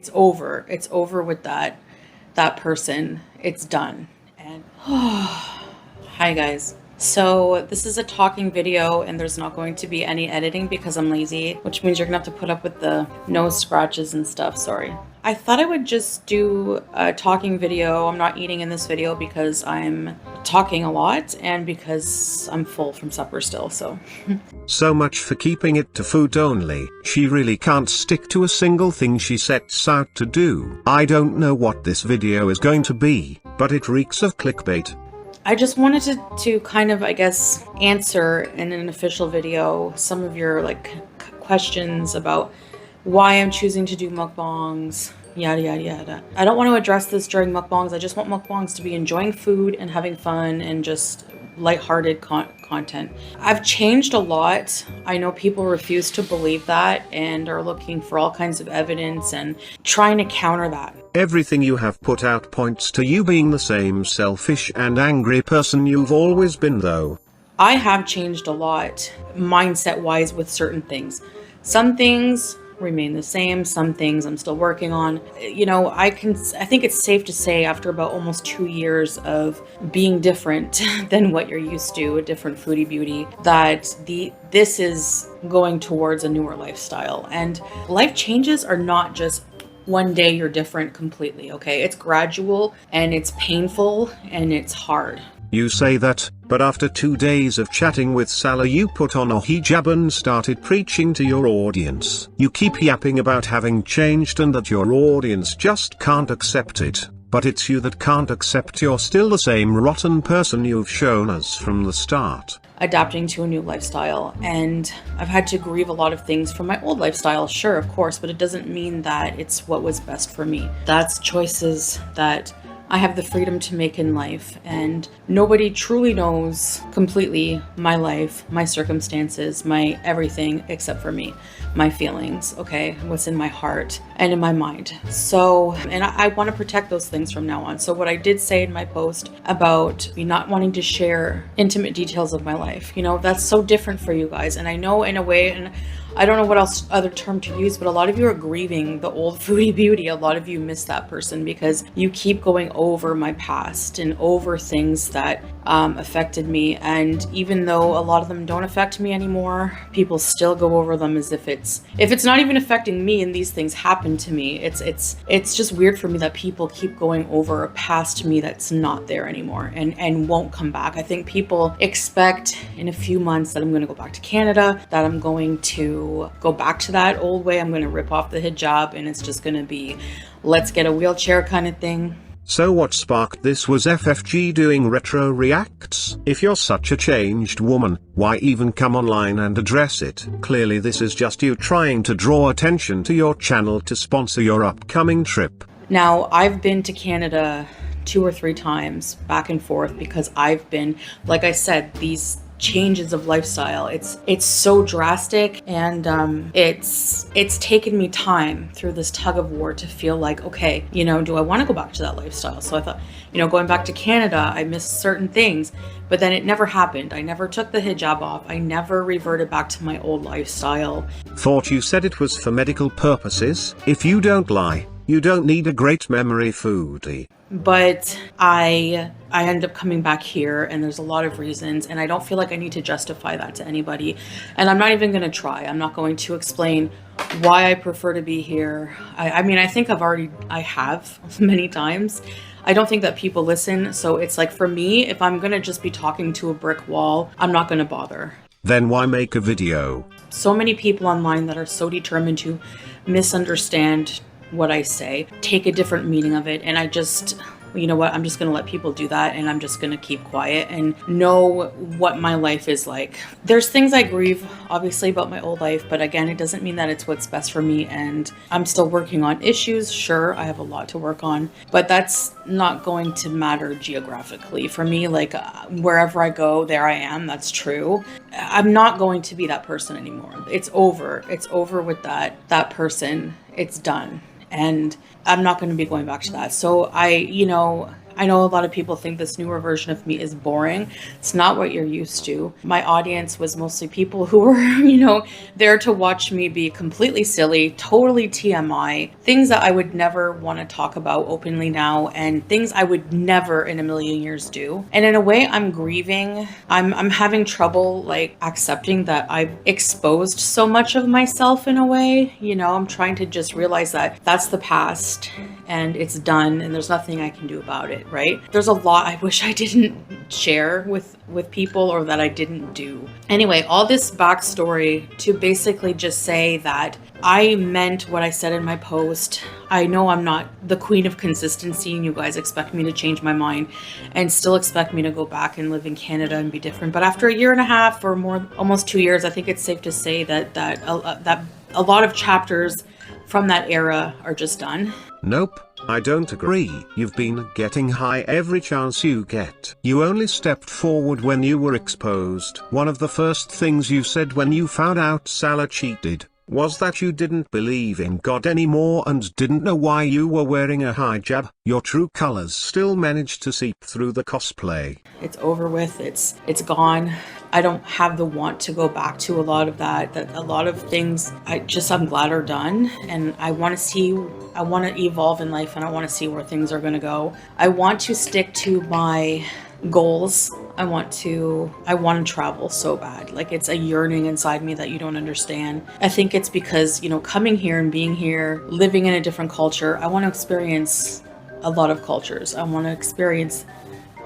It's over. It's over with that person. It's done. And hi guys. So this is a talking video and there's not going to be any editing because I'm lazy, which means you're gonna have to put up with the nose scratches and stuff. Sorry. I thought I would just do a talking video. I'm not eating in this video because I'm talking a lot and because I'm full from supper still, so. So much for keeping it to food only. She really can't stick to a single thing she sets out to do. I don't know what this video is going to be, but it reeks of clickbait. I just wanted to kind of, I guess, answer in an official video some of your questions about why I'm choosing to do mukbangs, yada yada yada. I don't want to address this during mukbangs. I just want mukbangs to be enjoying food and having fun and just lighthearted content. I've changed a lot. I know people refuse to believe that and are looking for all kinds of evidence and trying to counter that. Everything you have put out points to you being the same selfish and angry person you've always been, though. I have changed a lot mindset-wise with certain things. Some things remain the same, some things I'm still working on. You know, I think it's safe to say after about almost 2 years of being different than what you're used to, a different foodie beauty, that this is going towards a newer lifestyle. And life changes are not just one day you're different completely, okay? It's gradual and it's painful and it's hard. You say that, but after 2 days of chatting with Salah you put on a hijab and started preaching to your audience. You keep yapping about having changed and that your audience just can't accept it, but it's you that can't accept you're still the same rotten person you've shown us from the start. Adapting to a new lifestyle, and I've had to grieve a lot of things from my old lifestyle, sure, of course, but it doesn't mean that it's what was best for me. That's choices that I have the freedom to make in life, and nobody truly knows completely my life, my circumstances, my everything except for me, my feelings, okay, what's in my heart and in my mind. So, and I want to protect those things from now on. So what I did say in my post about me not wanting to share intimate details of my life, you know, that's so different for you guys. And I know in a way, and I don't know what other term to use, but a lot of you are grieving the old foodie beauty. A lot of you miss that person because you keep going over my past and over things that affected me. And even though a lot of them don't affect me anymore, people still go over them as if it's not even affecting me and these things happen to me. It's just weird for me that people keep going over a past me that's not there anymore and won't come back. I think people expect in a few months that I'm going to go back to Canada, that I'm going to go back to that old way. I'm going to rip off the hijab and it's just going to be let's get a wheelchair kind of thing. So what sparked this was FFG doing retro reacts. If you're such a changed woman, why even come online and address it? Clearly this is just you trying to draw attention to your channel to sponsor your upcoming trip. Now, I've been to Canada 2 or 3 times back and forth because I've been, like I said, these changes of lifestyle, it's so drastic, and it's taken me time through this tug of war to feel like, okay, you know, do I want to go back to that lifestyle? So I thought, you know, going back to Canada, I missed certain things, but then it never happened. I never took the hijab off. I never reverted back to my old lifestyle. Thought you said it was for medical purposes. If you don't lie, you don't need a great memory, foodie. But I end up coming back here, and there's a lot of reasons, and I don't feel like I need to justify that to anybody, and I'm not even going to try. I'm not going to explain why I prefer to be here. I mean, I think I have many times. I don't think that people listen, so it's like, for me, if I'm going to just be talking to a brick wall, I'm not going to bother. Then why make a video? So many people online that are so determined to misunderstand what I say, take a different meaning of it, and I just, you know what, I'm just gonna let people do that, and I'm just gonna keep quiet and know what my life is like. There's things I grieve, obviously, about my old life, but again, it doesn't mean that it's what's best for me, and I'm still working on issues. Sure, I have a lot to work on, but that's not going to matter geographically. For me, like, wherever I go, there I am, that's true. I'm not going to be that person anymore. It's over. It's over with that person. It's done. And I'm not going to be going back to that. So I I know a lot of people think this newer version of me is boring. It's not what you're used to. My audience was mostly people who were, there to watch me be completely silly, totally TMI, things that I would never want to talk about openly now, and things I would never in a million years do. And in a way, I'm grieving. I'm having trouble like accepting that I've exposed so much of myself in a way. I'm trying to just realize that that's the past and it's done and there's nothing I can do about it, right? There's a lot I wish I didn't share with people or that I didn't do. Anyway, all this backstory to basically just say that I meant what I said in my post. I know I'm not the queen of consistency and you guys expect me to change my mind and still expect me to go back and live in Canada and be different. But after a year and a half or more, almost 2 years, I think it's safe to say that a lot of chapters from that era are just done. Nope, I don't agree. You've been getting high every chance you get. You only stepped forward when you were exposed. One of the first things you said when you found out Salah cheated was that you didn't believe in God anymore and didn't know why you were wearing a hijab. Your true colors still managed to seep through the cosplay. It's over with. It's gone. I don't have the want to go back to a lot of that a lot of things I'm glad are done, and I want to evolve in life and I want to see where things are going to go. I want to stick to my goals. I want to travel so bad. Like, it's a yearning inside me that you don't understand. I think it's because, coming here and being here, living in a different culture, I want to experience a lot of cultures. I want to experience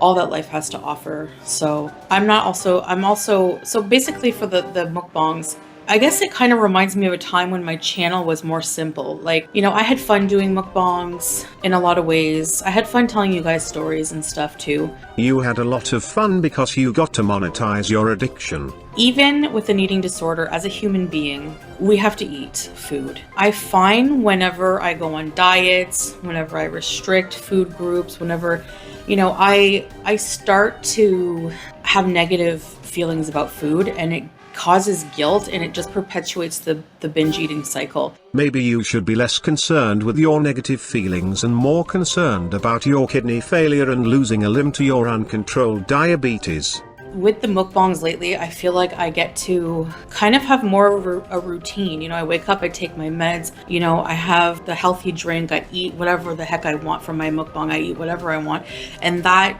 all that life has to offer. So so basically for the mukbangs, I guess it kind of reminds me of a time when my channel was more simple. Like, I had fun doing mukbangs in a lot of ways. I had fun telling you guys stories and stuff too. You had a lot of fun because you got to monetize your addiction. Even with an eating disorder, as a human being, we have to eat food. I find whenever I go on diets, whenever I restrict food groups, whenever, I start to have negative feelings about food, and it causes guilt and it just perpetuates the binge eating cycle. Maybe you should be less concerned with your negative feelings and more concerned about your kidney failure and losing a limb to your uncontrolled diabetes. With the mukbangs lately, I feel like I get to kind of have more of a routine. I wake up, I take my meds, I have the healthy drink, I eat whatever the heck I want from my mukbang, I eat whatever I want, and that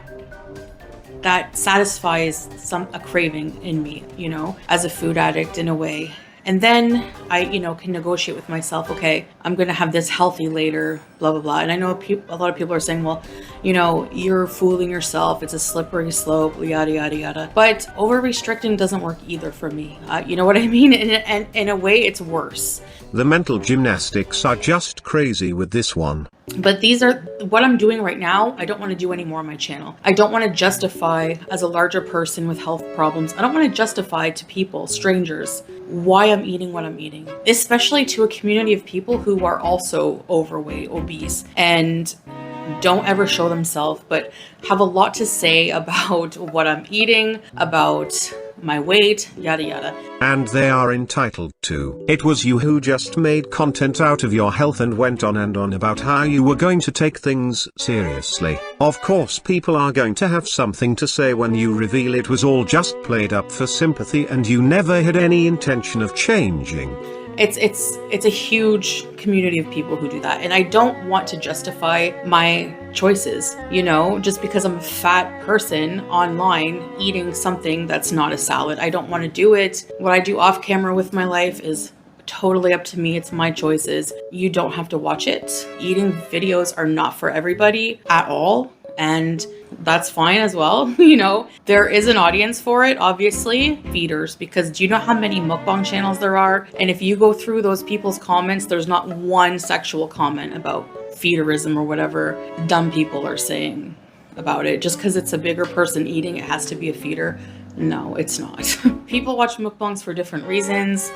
satisfies a craving in me, as a food addict in a way. And then I, can negotiate with myself, okay, I'm going to have this healthy later, blah, blah, blah. And I know a lot of people are saying, well, you're fooling yourself. It's a slippery slope, yada, yada, yada. But over restricting doesn't work either for me. You know what I mean? And in a way, it's worse. The mental gymnastics are just crazy with this one. But these are what I'm doing right now. I don't want to do any more on my channel. I don't want to justify, as a larger person with health problems, I don't want to justify to people, strangers, why I'm eating what I'm eating, especially to a community of people who are also overweight, obese, and don't ever show themselves, but have a lot to say about what I'm eating, about my weight, yada yada. And they are entitled to. It was you who just made content out of your health and went on and on about how you were going to take things seriously. Of course people are going to have something to say when you reveal it was all just played up for sympathy and you never had any intention of changing. It's a huge community of people who do that. And I don't want to justify my choices, just because I'm a fat person online eating something that's not a salad. I don't want to do it. What I do off camera with my life is totally up to me. It's my choices. You don't have to watch it. Eating videos are not for everybody at all. And that's fine as well. There is an audience for it, obviously, feeders, because do you know how many mukbang channels there are? And if you go through those people's comments, there's not one sexual comment about feederism or whatever dumb people are saying about it. Just because it's a bigger person eating, it has to be a feeder. No, it's not. People watch mukbangs for different reasons,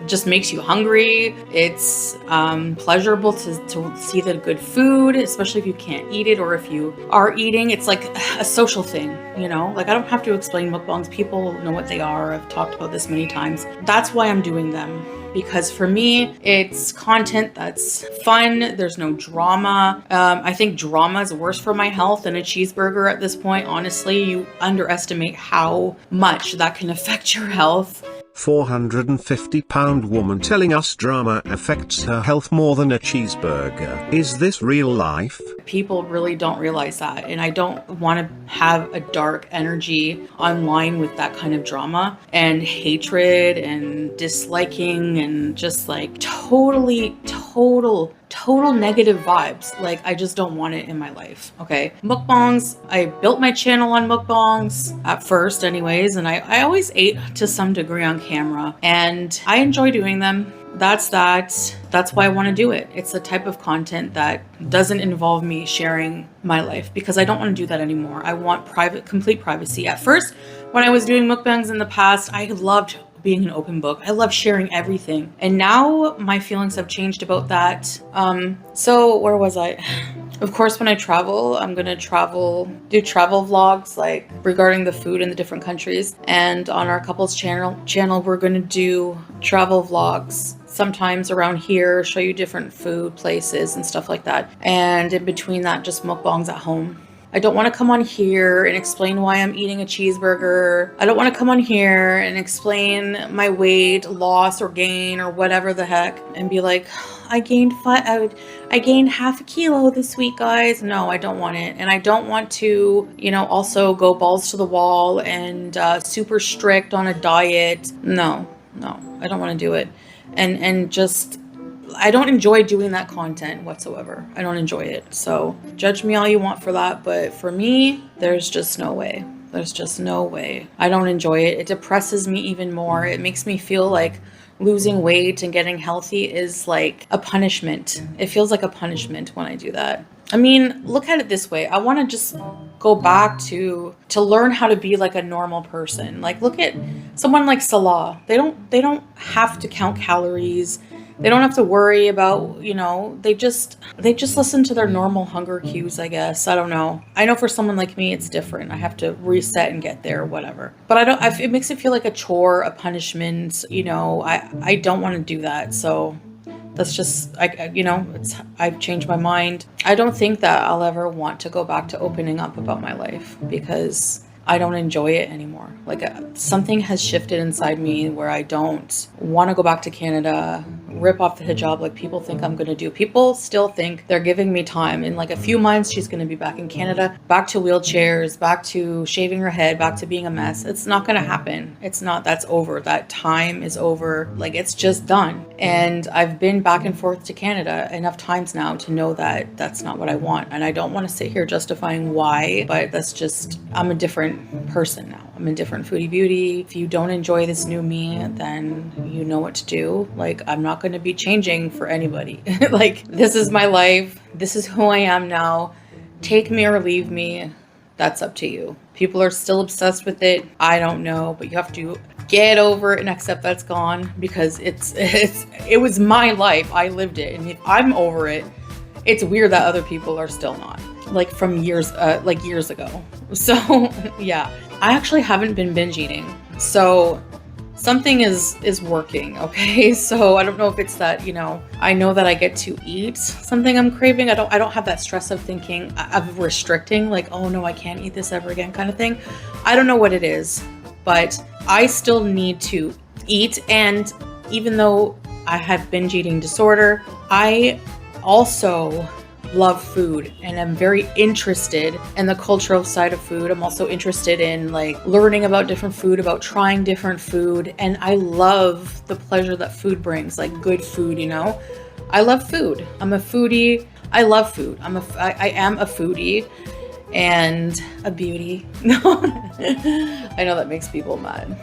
just makes you hungry. It's pleasurable to see the good food, especially if you can't eat it or if you are eating. It's like a social thing, you know? Like I don't have to explain mukbangs. People know what they are. I've talked about this many times. That's why I'm doing them. Because for me, it's content that's fun. There's no drama. I think drama is worse for my health than a cheeseburger at this point. Honestly, you underestimate how much that can affect your health. 450-pound woman telling us drama affects her health more than a cheeseburger. Is this real life? People really don't realize that, and I don't want to have a dark energy online with that kind of drama and hatred and disliking and just like total negative vibes. Like I just don't want it in my life. Okay, mukbangs, I built my channel on mukbangs at first anyways, and I always ate to some degree on camera and I enjoy doing them. That's why I want to do it. It's the type of content that doesn't involve me sharing my life, because I don't want to do that anymore. I want complete privacy. At first, when I was doing mukbangs in the past, I loved being an open book. I love sharing everything. And now my feelings have changed about that. So where was I? Of course, when I travel, I'm going to do travel vlogs like regarding the food in the different countries. And on our couples channel, we're going to do travel vlogs. Sometimes around here, show you different food places and stuff like that. And in between that, just mukbangs at home. I don't want to come on here and explain why I'm eating a cheeseburger. I don't want to come on here and explain my weight loss or gain or whatever the heck and be like, I gained half a kilo this week, guys. No, I don't want it. And I don't want to, also go balls to the wall and super strict on a diet. No, I don't want to do it. And just, I don't enjoy doing that content whatsoever. I don't enjoy it. So judge me all you want for that. But for me, there's just no way. There's just no way. I don't enjoy it. It depresses me even more. It makes me feel like losing weight and getting healthy is like a punishment. It feels like a punishment when I do that. I mean, look at it this way. I want to just go back to learn how to be like a normal person. Like look at someone like Salah. They don't have to count calories. They don't have to worry about, they just listen to their normal hunger cues, I guess. I don't know. I know for someone like me, it's different. I have to reset and get there, whatever. But it makes it feel like a chore, a punishment. I don't want to do that. So that's just, I've changed my mind. I don't think that I'll ever want to go back to opening up about my life because I don't enjoy it anymore. Like something has shifted inside me where I don't want to go back to Canada, rip off the hijab like people think I'm going to do. People still think they're giving me time. In like a few months, she's going to be back in Canada, back to wheelchairs, back to shaving her head, back to being a mess. It's not going to happen. It's not. That's over. That time is over. Like it's just done. And I've been back and forth to Canada enough times now to know that that's not what I want. And I don't want to sit here justifying why, but that's just, I'm a different person now. I'm a different foodie beauty. If you don't enjoy this new me, then you know what to do. Like I'm not going to be changing for anybody. Like this is my life. This is who I am now. Take me or leave me. That's up to you. People are still obsessed with it. I don't know, but you have to get over it and accept that's gone because it was my life. I lived it. And if I'm over it, it's weird that other people are still not. Like from years ago. So yeah, I actually haven't been binge eating. So something is working. Okay. So I don't know if it's that, I know that I get to eat something I'm craving. I don't have that stress of thinking of restricting, like, oh no, I can't eat this ever again kind of thing. I don't know what it is, but I still need to eat. And even though I have binge eating disorder, I also love food and I'm very interested in the cultural side of food. I'm also interested in like learning about different food, about trying different food. And I love the pleasure that food brings, like good food, I love food. I'm a foodie. I love food. I am a foodie. and a beauty. No, I know that makes people mad.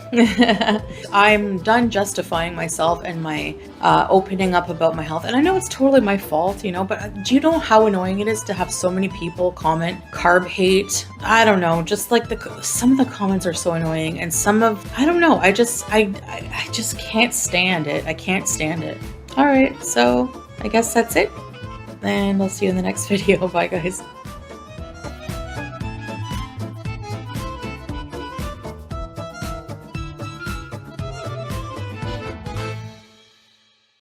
I'm done justifying myself and my opening up about my health. And I know it's totally my fault, you know, but do you know how annoying it is to have so many people comment carb hate? I don't know, just like some of the comments are so annoying, and some of, I don't know, I just can't stand it. I can't stand it. All right, so I guess that's it. And I'll see you in the next video. Bye, guys.